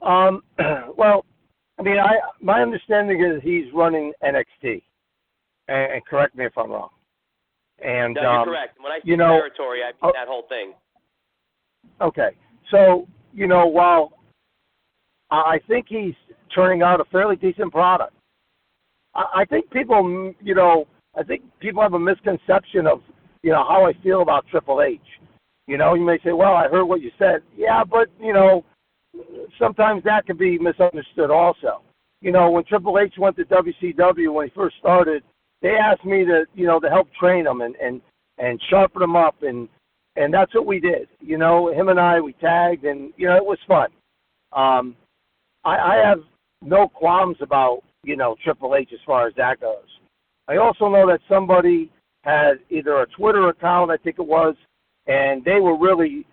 Um, well, I mean, my understanding is he's running NXT, and correct me if I'm wrong. And No, you're correct. When I say you know, territory, I mean that whole thing. okay, so while I think he's turning out a fairly decent product, I think people, I think people have a misconception of, how I feel about Triple H. You may say, well, I heard what you said. Yeah, but, sometimes that can be misunderstood also. When Triple H went to WCW when he first started, they asked me to help train him and sharpen him up, and that's what we did. Him and I, we tagged, and, it was fun. I have no qualms about, Triple H as far as that goes. I also know that somebody had either a Twitter account, I think it was, and they were really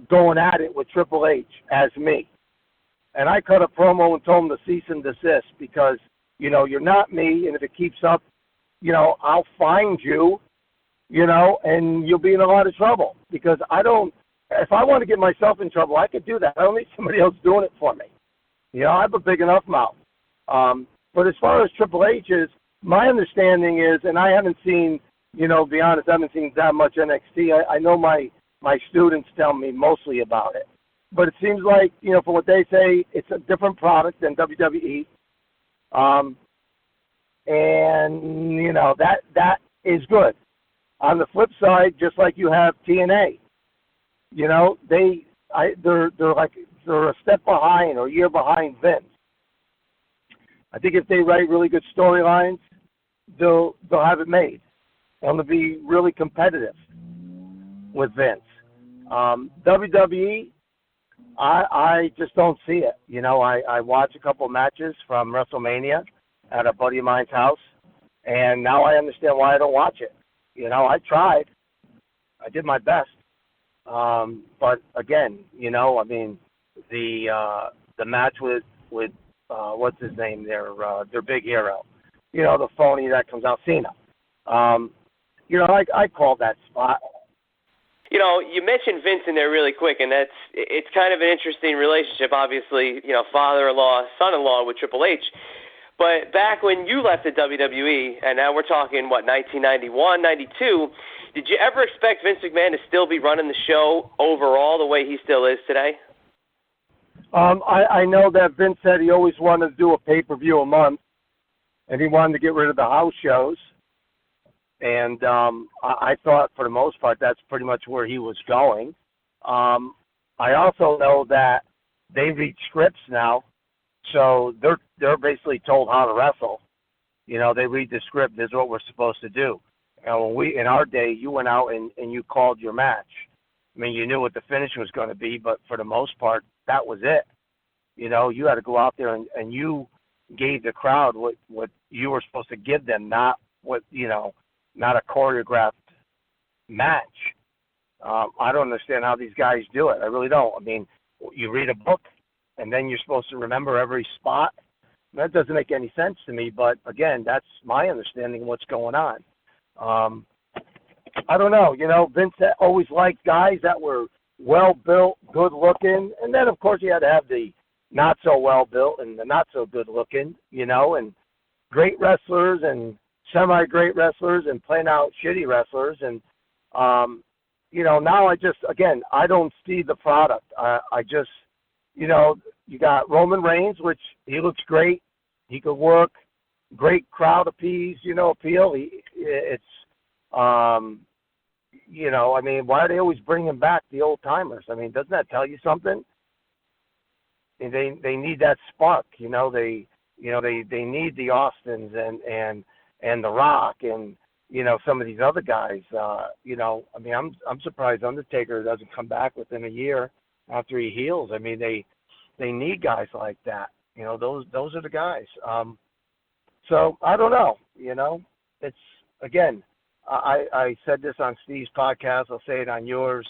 going at it with Triple H as me. And I cut a promo and told them to cease and desist because, you're not me, and if it keeps up, I'll find you, and you'll be in a lot of trouble because if I want to get myself in trouble, I could do that. I don't need somebody else doing it for me. I have a big enough mouth. But as far as Triple H is, my understanding is, and I haven't seen, to be honest, I haven't seen that much NXT. I know my students tell me mostly about it. But it seems like, from what they say, it's a different product than WWE. And, that is good. On the flip side, just like you have TNA, they're a step behind or a year behind Vince. I think if they write really good storylines, they'll have it made. They'll be really competitive with Vince. WWE, I just don't see it. I watch a couple matches from WrestleMania at a buddy of mine's house, and now I understand why I don't watch it. I tried. I did my best. But again, the match with what's his name, their big hero, the phony that comes out, Cena. I called that spot. You mentioned Vince in there really quick, and it's kind of an interesting relationship, obviously, father-in-law, son-in-law with Triple H. But back when you left the WWE, and now we're talking, 1991, 92, did you ever expect Vince McMahon to still be running the show overall the way he still is today? I know that Vince said he always wanted to do a pay-per-view a month, and he wanted to get rid of the house shows. And I thought, for the most part, that's pretty much where he was going. I also know that they read scripts now, so they're basically told how to wrestle. They read the script. This is what we're supposed to do. When in our day, you went out and you called your match. I mean, you knew what the finish was going to be, but for the most part, that was it. You had to go out there and you gave the crowd what you were supposed to give them, not not a choreographed match. I don't understand how these guys do it. I really don't. I mean, you read a book, and then you're supposed to remember every spot. That doesn't make any sense to me, but again, that's my understanding of what's going on. I don't know. Vince always liked guys that were well-built, good-looking, and then, of course, you had to have the not-so-well-built and the not-so-good-looking, and great wrestlers and semi-great wrestlers and plain out shitty wrestlers. And, now I don't see the product. I just, you got Roman Reigns, which he looks great. He could work. Great crowd appeal. Why are they always bringing back the old timers? I mean, doesn't that tell you something? They need that spark. They need the Austins and the Rock and some of these other guys. I'm surprised Undertaker doesn't come back within a year after he heals. I mean, they need guys like that. Those are the guys. So I don't know. It's again. I said this on Steve's podcast. I'll say it on yours.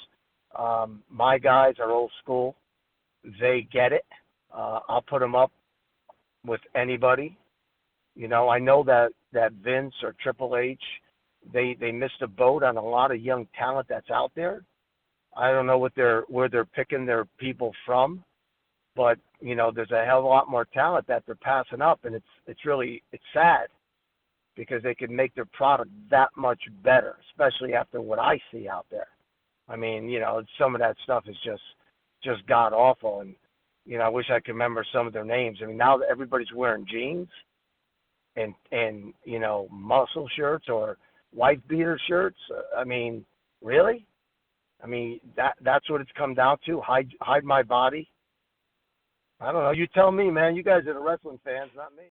My guys are old school. They get it. I'll put them up with anybody. I know that Vince or Triple H, they missed a boat on a lot of young talent that's out there. I don't know where they're picking their people from, but there's a hell of a lot more talent that they're passing up, and it's sad because they could make their product that much better, especially after what I see out there. I mean, some of that stuff is just god awful, and I wish I could remember some of their names. I mean, now that everybody's wearing jeans and muscle shirts or wife beater shirts. I mean, really? I mean, that's what it's come down to. Hide my body. I don't know. You tell me, man. You guys are the wrestling fans, not me.